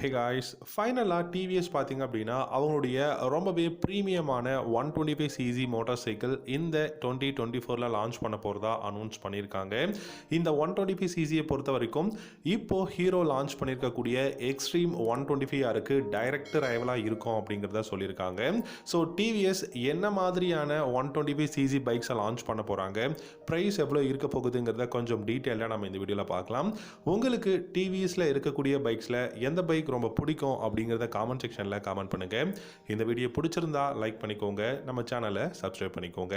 Hey guys, ஃபைனலாக TVS பார்த்தீங்க அப்படின்னா அவங்களுடைய ரொம்பவே ப்ரீமியமான 125cc மோட்டார் சைக்கிள் இந்த 2024 லான்ச் பண்ண போகிறதா அனௌன்ஸ் பண்ணியிருக்காங்க. இந்த 125cc பொறுத்த வரைக்கும் இப்போது ஹீரோ லான்ச் பண்ணியிருக்கக்கூடிய எக்ஸ்ட்ரீம் 125 டைரக்ட் ரைவலாக இருக்கும் அப்படிங்கிறத சொல்லியிருக்காங்க. ஸோ டிவிஎஸ் என்ன மாதிரியான 125cc பைக்ஸை லான்ச் பண்ண போகிறாங்க, ப்ரைஸ் எவ்வளோ இருக்க போகுதுங்கிறத கொஞ்சம் டீட்டெயிலாக நம்ம இந்த வீடியோவில் பார்க்கலாம். உங்களுக்கு டிவிஎஸில் இருக்கக்கூடிய பைக்ஸில் எந்த பைக் ரொம்ப பிடிக்கும் அப்படிங்கிறத காமெண்ட் செக்ஷனில் காமெண்ட் பண்ணுங்கள். இந்த வீடியோ பிடிச்சிருந்தா லைக் பண்ணிக்கோங்க, நம்ம சேனலை சப்ஸ்கிரைப் பண்ணிக்கோங்க.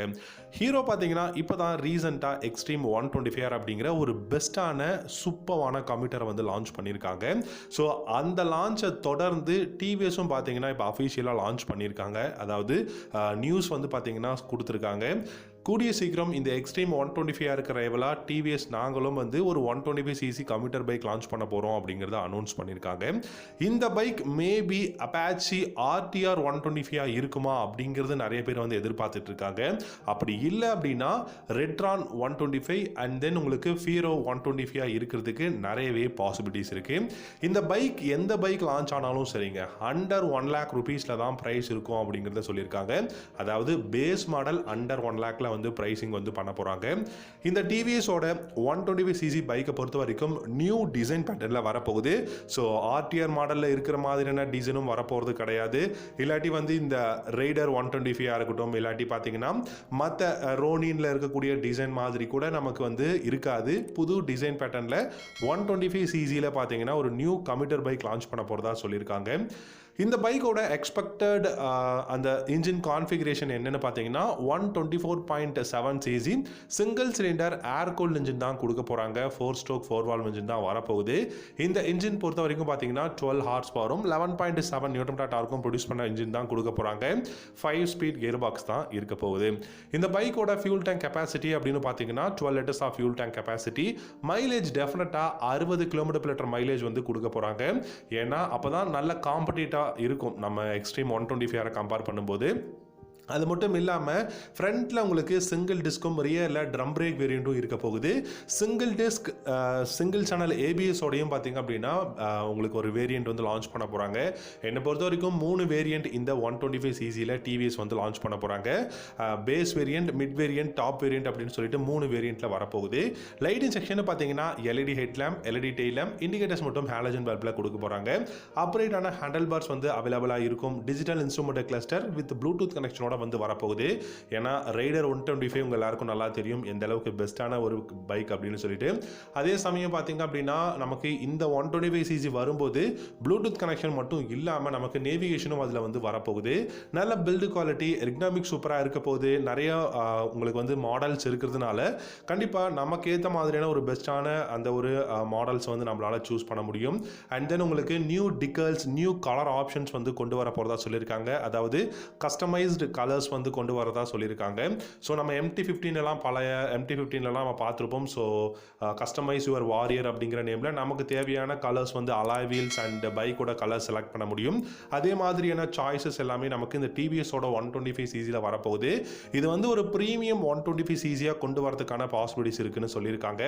ஹீரோ பார்த்தீங்கன்னா இப்போ தான் ரீசெண்டாக எக்ஸ்ட்ரீம் 125 அப்படிங்கிற ஒரு பெஸ்ட்டான சூப்பரான கம்ப்யூட்டரை வந்து லான்ச் பண்ணியிருக்காங்க. ஸோ அந்த லான்ச்சை தொடர்ந்து டிவிஎஸும் பார்த்தீங்கன்னா இப்போ அஃபிஷியலாக லான்ச் பண்ணியிருக்காங்க. அதாவது நியூஸ் வந்து பார்த்தீங்கன்னா கொடுத்துருக்காங்க. கூடிய சீக்கிரம் இந்த எக்ஸ்ட்ரீம் 125 ரைவலாக டிவிஎஸ் நாங்களும் வந்து ஒரு 125cc கம்ப்யூட்டர் பைக் லான்ச் பண்ண போகிறோம் அப்படிங்கிறத அனௌன்ஸ் பண்ணியிருக்காங்க. இந்த பைக் மேபி அப்பாச்சி ஆர்டிஆர் 125 இருக்குமா அப்படிங்கிறது நிறைய பேர் வந்து எதிர்பார்த்துட்டு இருக்காங்க. அப்படி இல்லை அப்படின்னா ரெட்ரான் 125 அண்ட் தென் உங்களுக்கு ஃபீரோ 125 இருக்கிறதுக்கு நிறையவே பாசிபிலிட்டிஸ் இருக்குது. இந்த பைக் எந்த பைக் லான்ச் ஆனாலும் சரிங்க, அண்டர் 1 lakh rupeesல தான் ப்ரைஸ் இருக்கும் அப்படிங்கிறத சொல்லியிருக்காங்க. அதாவது பேஸ் மாடல் அண்டர் 1 lakhல வந்து பிரைசிங் வந்து பண்ண போறாங்க. இந்த டிவிஎஸோட 125cc பைக்கை பொறுத்த வரைக்கும் நியூ டிசைன் பேட்டர்ன்ல வரப்போகுது. ஸோ ஆர்டிஆர் மாடல்ல இருக்கிற மாதிரியான டிசைனும் வரப்போறது கிடையாது. இல்லாட்டி வந்து இந்த ரைடர் 125 இருக்கட்டும், இல்லாட்டி பார்த்தீங்கன்னா மற்ற ரோனின்ல இருக்கக்கூடிய டிசைன் மாதிரி கூட நமக்கு வந்து இருக்காது. புது டிசைன் பேட்டர்ன்ல 125cc பார்த்தீங்கன்னா ஒரு நியூ கம்ப்யூட்டர் பைக் லான்ச் பண்ண போறதா சொல்லியிருக்காங்க. இந்த பைக்கோட எக்ஸ்பெக்டட் அந்த இன்ஜின் கான்ஃபிகரேஷன் என்னன்னு பார்த்தீங்கன்னா 124.7cc சிங்கிள் சிலிண்டர் ஏர் கூல்ட் இன்ஜின் தான் கொடுக்க போகிறாங்க. 4 ஸ்ட்ரோக் 4 வால்வ் இன்ஜின் தான் வரப்போகுது. இந்த இன்ஜின் பொறுத்த வரைக்கும் பார்த்தீங்கன்னா 12 ஹார்ஸ் பவரும் 11.7 நியூட்டன் டார்க்கும் ப்ரொடியூஸ் பண்ண இன்ஜின் தான் கொடுக்க போகிறாங்க. 5 ஸ்பீட் கியர் பாக்ஸ் தான் இருக்க போகுது. இந்த பைக்கோட ஃபியூல் டேங்க் கெப்பாசிட்டி அப்படின்னு பார்த்தீங்கன்னா 12 litres of fuel tank capacity. Mileage டெஃபினட்டாக 60 km/லிட்டர் மைலேஜ் வந்து கொடுக்க போகிறாங்க. ஏன்னா அப்போ தான் நல்ல காம்படிட்டாக இருக்கும் நம்ம எக்ஸ்ட்ரீம் 125 கம்பேர் பண்ணும்போது. அது மட்டும் இல்லாமல் ஃப்ரண்ட்டில் உங்களுக்கு சிங்கிள் டிஸ்க்கும் ரியரில் ட்ரம் பிரேக் வேரியண்ட்டும் இருக்க போகுது. சிங்கிள் டிஸ்க் சிங்கிள் சேனல் ஏபிஎஸோடையும் பார்த்தீங்க அப்படின்னா உங்களுக்கு ஒரு வேரியண்ட் வந்து லான்ச் பண்ண போகிறாங்க. என்னை பொறுத்த வரைக்கும் 3 வேரியண்ட் இந்த 125cc டிவிஎஸ் வந்து லான்ச் பண்ண போகிறாங்க. Base variant, mid variant, top variant அப்படின்னு சொல்லிட்டு 3 வேரியண்ட்டில் வரப்போகுது. லைட்டிங் செக்ஷன் பார்த்தீங்கன்னா LED head lamp, LED tail lamp, indicators மட்டும் ஹாலஜன் பல்பில் கொடுக்க போகிறாங்க. அப்ரேட்டான ஹேண்டில் பார்ஸ் வந்து அவைலபிளாக இருக்கும். Digital instrument cluster with Bluetooth கனெக்ஷனோட வந்து வரப்போகுது. ஏன்னா ரைடர் 125 உங்க எல்லாருக்கும் நல்லா தெரியும் எந்த அளவுக்கு பெஸ்டான ஒரு பைக் அப்படின்னு சொல்லிட்டு. அதே சமயம் பார்த்தீங்க அப்படின்னா நமக்கு இந்த 125cc வரும்போது ப்ளூடூத் கனெக்ஷன் மட்டும் இல்லாமல் நமக்கு நேவிகேஷனும் அதில் வந்து வரப்போகுது. நல்ல பில்டு குவாலிட்டி, எர்கனாமிக் சூப்பராக இருக்க போகுது. நிறைய உங்களுக்கு வந்து மாடல்ஸ் இருக்கிறதுனால கண்டிப்பாக நமக்கு ஏற்ற மாதிரியான ஒரு பெஸ்டான அந்த ஒரு மாடல்ஸ் வந்து நம்மளால சூஸ் பண்ண முடியும். அண்ட் தென் உங்களுக்கு நியூ டிக்கல்ஸ், நியூ கலர் ஆப்ஷன்ஸ் வந்து கொண்டு வர போகிறதா சொல்லியிருக்காங்க. அதாவது கஸ்டமைஸ்டு கலர்ஸ் வந்து கொண்டு வரதா சொல்லியிருக்காங்க. ஸோ நம்ம MT-15 பழைய MT-15 நம்ம பார்த்துருப்போம். ஸோ கஸ்டமைஸ் யுவர் வாரியர் அப்படிங்கிற நேமில் நமக்கு தேவையான கலர்ஸ் வந்து அலாய் வீல்ஸ் அண்ட் பைக்கோட கலர் செலக்ட் பண்ண முடியும். அதே மாதிரியான சாய்ஸஸ் எல்லாமே நமக்கு இந்த டிவிஎஸோட 125cc வரப்போகுது. இது வந்து ஒரு ப்ரீமியம் 125cc கொண்டு வரதுக்கான பாசிபிலிட்டிஸ் இருக்குன்னு சொல்லியிருக்காங்க.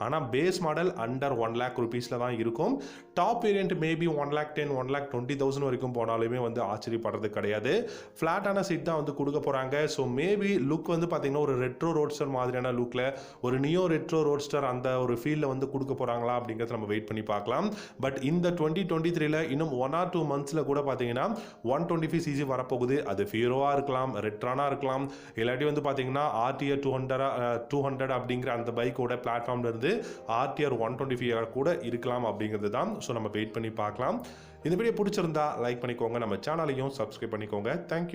ஆனால் பேஸ் மாடல் அண்டர் 1 lakh rupeesல தான் இருக்கும். டாப் வேரியன்ட் மேபி 110,000 120,000 வரைக்கும் போனாலுமே வந்து ஆச்சரியப்படுறது கிடையாது. ஃப்ளாட்டான சீட் தான் வந்து கொடுக்க போகிறாங்க. ஸோ மேபி லுக் வந்து பார்த்தீங்கன்னா ஒரு ரெட்ரோ ரோட்ஸ்டர் மாதிரியான லுக்கில் ஒரு நியோ ரெட்ரோ ரோட்ஸ்டர் அந்த ஒரு ஃபீல்டில் வந்து கொடுக்க போகிறாங்களா அப்படிங்கிறத நம்ம வெயிட் பண்ணி பார்க்கலாம். பட் இந்த 2023 இன்னும் 1 or 2 monthsல கூட பார்த்தீங்கன்னா 125cc வரப்போகுது. அது ஃபீரோவாக இருக்கலாம், ரெட்ரானாக இருக்கலாம், இல்லாட்டி வந்து பார்த்தீங்கன்னா ஆர்டிஆர் 200 அப்படிங்கிற அந்த பைக்கோட பிளாட்ஃபார்ம்ல இருந்து ஆர்டிஆர் 125 கூட இருக்கலாம் அப்படிங்கிறது தான். ஸோ நம்ம வெயிட் பண்ணி பார்க்கலாம். இந்த வீடியோ பிடிச்சிருந்தா லைக் பண்ணிக்கோங்க, நம்ம சேனலையும் சப்ஸ்கிரைப் பண்ணிக்கோங்க. தேங்க்யூ.